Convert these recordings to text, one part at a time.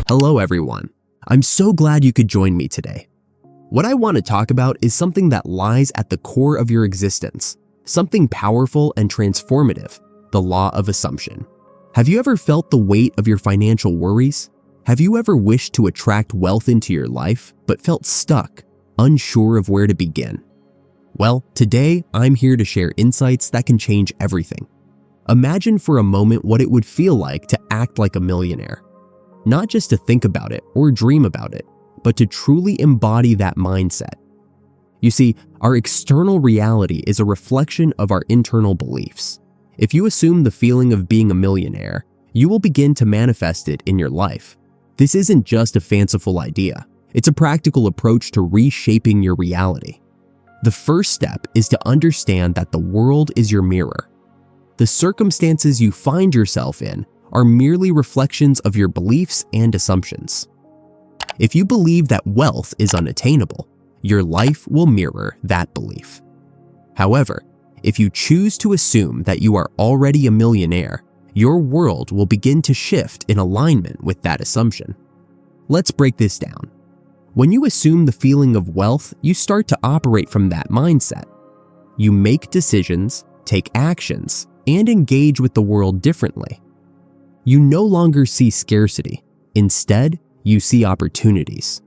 Hello everyone. I'm so glad you could join me today. What I want to talk about is something that lies at the core of your existence, something powerful and transformative, the law of assumption. Have you ever felt the weight of your financial worries? Have you ever wished to attract wealth into your life, but felt stuck, unsure of where to begin? Well, today I'm here to share insights that can change everything. Imagine for a moment what it would feel like to act like a millionaire. Not just to think about it or dream about it, but to truly embody that mindset. You see, our external reality is a reflection of our internal beliefs. If you assume the feeling of being a millionaire, you will begin to manifest it in your life. This isn't just a fanciful idea. It's a practical approach to reshaping your reality. The first step is to understand that the world is your mirror. The circumstances you find yourself in are merely reflections of your beliefs and assumptions. If you believe that wealth is unattainable, your life will mirror that belief. However, if you choose to assume that you are already a millionaire, your world will begin to shift in alignment with that assumption. Let's break this down. When you assume the feeling of wealth, you start to operate from that mindset. You make decisions, take actions, and engage with the world differently. You no longer see scarcity. Instead, you see opportunities.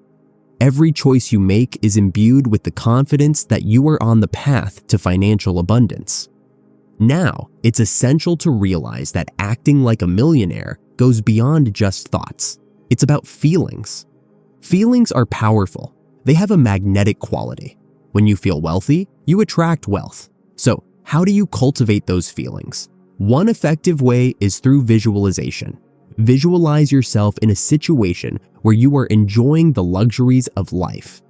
Every choice you make is imbued with the confidence that you are on the path to financial abundance. Now, it's essential to realize that acting like a millionaire goes beyond just thoughts. It's about feelings. Feelings are powerful. They have a magnetic quality. When you feel wealthy, you attract wealth. So, how do you cultivate those feelings? One effective way is through visualization. Visualize yourself in a situation where you are enjoying the luxuries of life.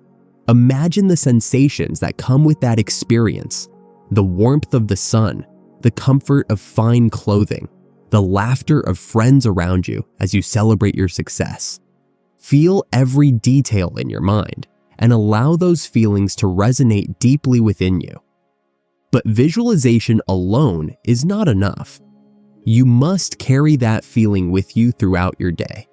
Imagine the sensations that come with that experience, the warmth of the sun, the comfort of fine clothing, the laughter of friends around you as you celebrate your success. Feel every detail in your mind and allow those feelings to resonate deeply within you. But visualization alone is not enough. You must carry that feeling with you throughout your day.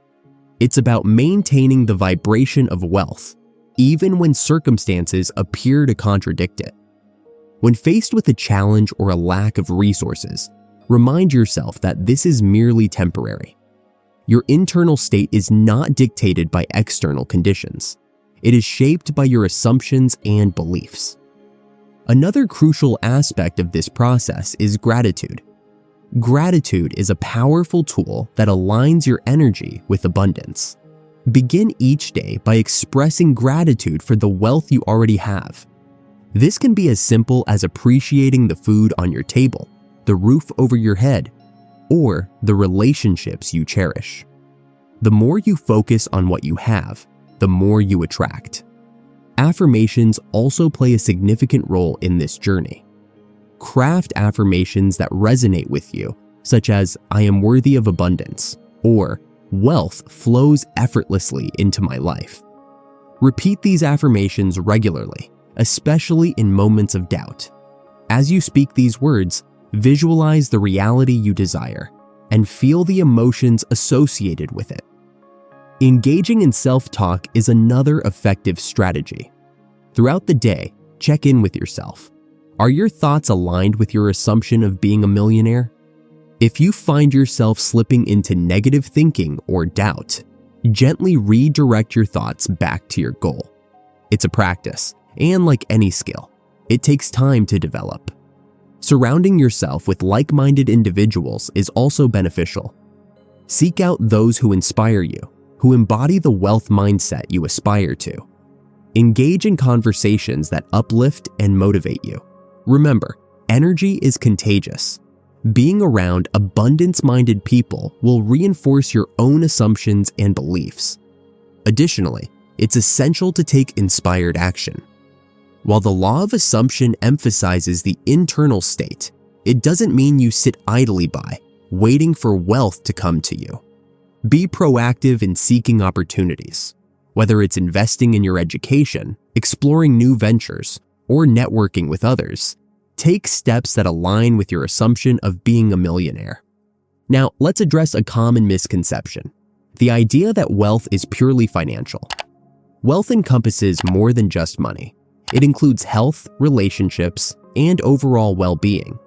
It's about maintaining the vibration of wealth, even when circumstances appear to contradict it. When faced with a challenge or a lack of resources, remind yourself that this is merely temporary. Your internal state is not dictated by external conditions. It is shaped by your assumptions and beliefs. Another crucial aspect of this process is gratitude. Gratitude is a powerful tool that aligns your energy with abundance. Begin each day by expressing gratitude for the wealth you already have. This can be as simple as appreciating the food on your table, the roof over your head, or the relationships you cherish. The more you focus on what you have, the more you attract. Affirmations also play a significant role in this journey. Craft affirmations that resonate with you, such as "I am worthy of abundance" or "Wealth flows effortlessly into my life." Repeat these affirmations regularly, especially in moments of doubt. As you speak these words, visualize the reality you desire and feel the emotions associated with it. Engaging in self-talk is another effective strategy. Throughout the day, check in with yourself. Are your thoughts aligned with your assumption of being a millionaire? If you find yourself slipping into negative thinking or doubt, gently redirect your thoughts back to your goal. It's a practice, and like any skill, it takes time to develop. Surrounding yourself with like-minded individuals is also beneficial. Seek out those who inspire you, who embody the wealth mindset you aspire to. Engage in conversations that uplift and motivate you. Remember, energy is contagious. Being around abundance-minded people will reinforce your own assumptions and beliefs. Additionally, it's essential to take inspired action. While the law of assumption emphasizes the internal state, it doesn't mean you sit idly by, waiting for wealth to come to you. Be proactive in seeking opportunities. Whether it's investing in your education, exploring new ventures, or networking with others, take steps that align with your assumption of being a millionaire. Now, let's address a common misconception. the idea that wealth is purely financial. Wealth encompasses more than just money. It includes health, relationships, and overall well-being.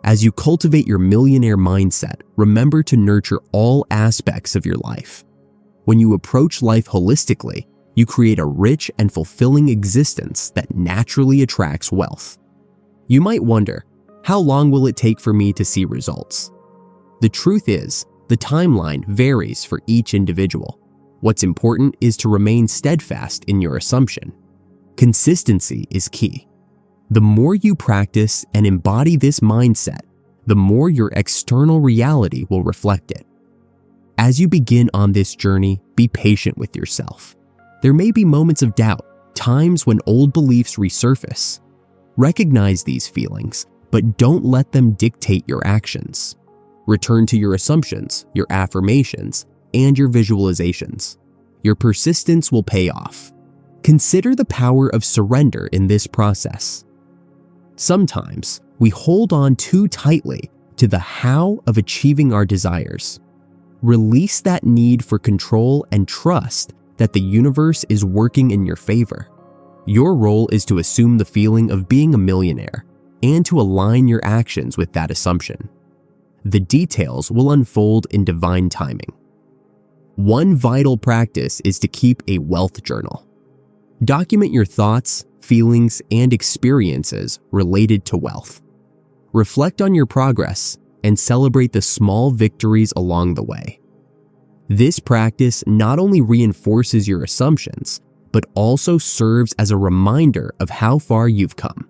As you cultivate your millionaire mindset, remember to nurture all aspects of your life. When you approach life holistically, you create a rich and fulfilling existence that naturally attracts wealth. You might wonder, how long will it take for me to see results? The truth is, the timeline varies for each individual. What's important is to remain steadfast in your assumption. Consistency is key. The more you practice and embody this mindset, the more your external reality will reflect it. As you begin on this journey, be patient with yourself. There may be moments of doubt, times when old beliefs resurface. Recognize these feelings, but don't let them dictate your actions. Return to your assumptions, your affirmations, and your visualizations. Your persistence will pay off. Consider the power of surrender in this process. Sometimes we hold on too tightly to the how of achieving our desires. Release that need for control and trust that the universe is working in your favor. Your role is to assume the feeling of being a millionaire and to align your actions with that assumption. The details will unfold in divine timing. One vital practice is to keep a wealth journal. Document your thoughts, feelings, and experiences related to wealth. Reflect on your progress and celebrate the small victories along the way. This practice not only reinforces your assumptions, but also serves as a reminder of how far you've come.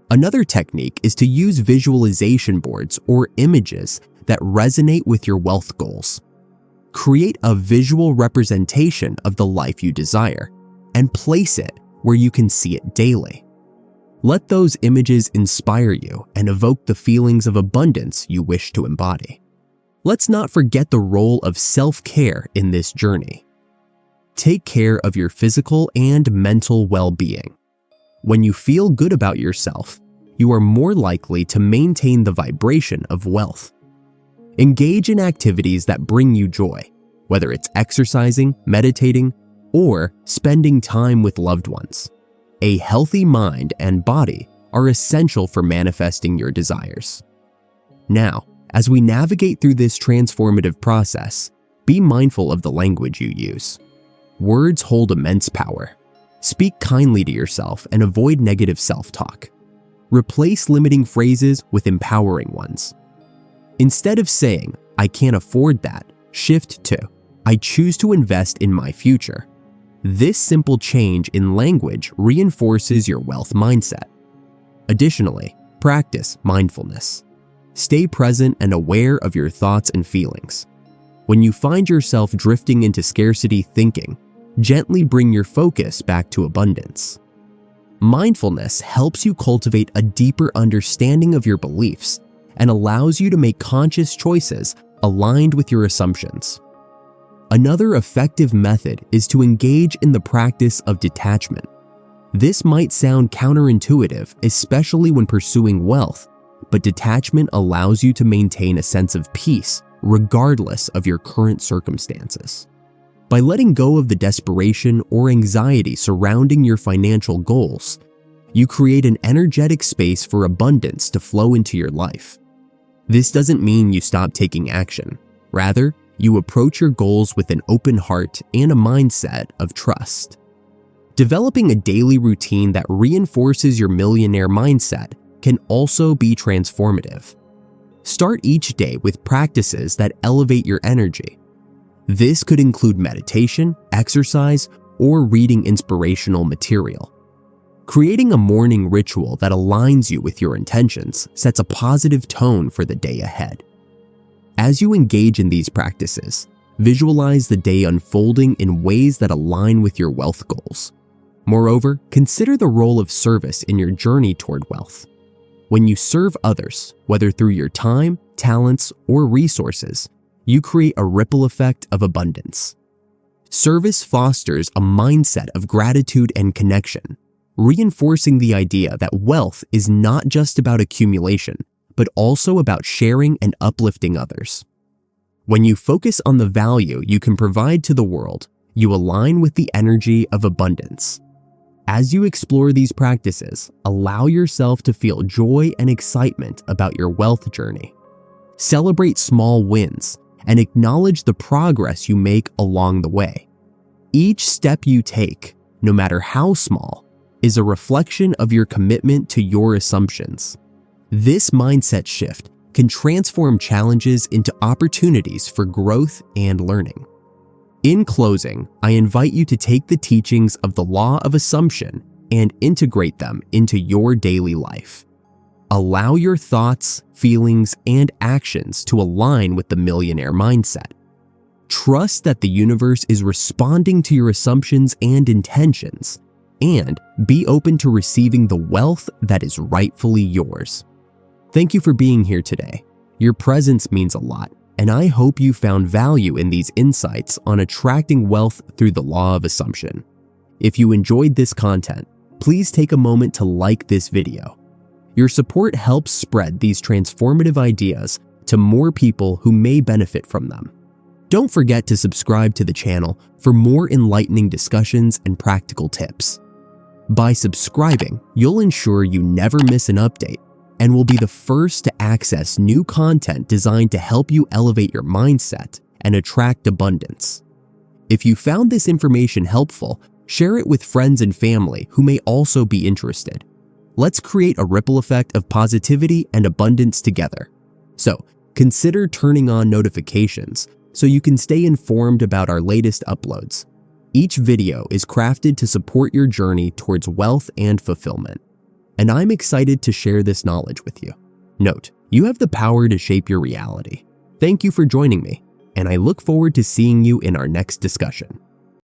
Another technique is to use visualization boards or images that resonate with your wealth goals. Create a visual representation of the life you desire and place it where you can see it daily. Let those images inspire you and evoke the feelings of abundance you wish to embody. Let's not forget the role of self-care in this journey. Take care of your physical and mental well-being. When you feel good about yourself, you are more likely to maintain the vibration of wealth. Engage in activities that bring you joy, whether it's exercising, meditating, or spending time with loved ones. A healthy mind and body are essential for manifesting your desires. Now, as we navigate through this transformative process, be mindful of the language you use. Words hold immense power. Speak kindly to yourself and avoid negative self-talk. Replace limiting phrases with empowering ones. Instead of saying, "I can't afford that," shift to, "I choose to invest in my future." This simple change in language reinforces your wealth mindset. Additionally, practice mindfulness. Stay present and aware of your thoughts and feelings. When you find yourself drifting into scarcity thinking, gently bring your focus back to abundance. Mindfulness helps you cultivate a deeper understanding of your beliefs and allows you to make conscious choices aligned with your assumptions. Another effective method is to engage in the practice of detachment. This might sound counterintuitive, especially when pursuing wealth, but detachment allows you to maintain a sense of peace regardless of your current circumstances. By letting go of the desperation or anxiety surrounding your financial goals, you create an energetic space for abundance to flow into your life. This doesn't mean you stop taking action. Rather, you approach your goals with an open heart and a mindset of trust. Developing a daily routine that reinforces your millionaire mindset can also be transformative. Start each day with practices that elevate your energy. This could include meditation, exercise, or reading inspirational material. Creating a morning ritual that aligns you with your intentions sets a positive tone for the day ahead. As you engage in these practices, visualize the day unfolding in ways that align with your wealth goals. Moreover, consider the role of service in your journey toward wealth. When you serve others, whether through your time, talents, or resources, you create a ripple effect of abundance. Service fosters a mindset of gratitude and connection, reinforcing the idea that wealth is not just about accumulation, but also about sharing and uplifting others. When you focus on the value you can provide to the world, you align with the energy of abundance. As you explore these practices, allow yourself to feel joy and excitement about your wealth journey. Celebrate small wins and acknowledge the progress you make along the way. Each step you take, no matter how small, is a reflection of your commitment to your assumptions. This mindset shift can transform challenges into opportunities for growth and learning. In closing, I invite you to take the teachings of the law of assumption and integrate them into your daily life. Allow your thoughts, feelings, and actions to align with the millionaire mindset. Trust that the universe is responding to your assumptions and intentions, and be open to receiving the wealth that is rightfully yours. Thank you for being here today. Your presence means a lot, and I hope you found value in these insights on attracting wealth through the law of assumption. If you enjoyed this content, please take a moment to like this video. Your support helps spread these transformative ideas to more people who may benefit from them. Don't forget to subscribe to the channel for more enlightening discussions and practical tips. By subscribing, you'll ensure you never miss an update and will be the first to access new content designed to help you elevate your mindset and attract abundance. If you found this information helpful, share it with friends and family who may also be interested. Let's create a ripple effect of positivity and abundance together. So, consider turning on notifications so you can stay informed about our latest uploads. Each video is crafted to support your journey towards wealth and fulfillment, and I'm excited to share this knowledge with you. Note, you have the power to shape your reality. Thank you for joining me, and I look forward to seeing you in our next discussion.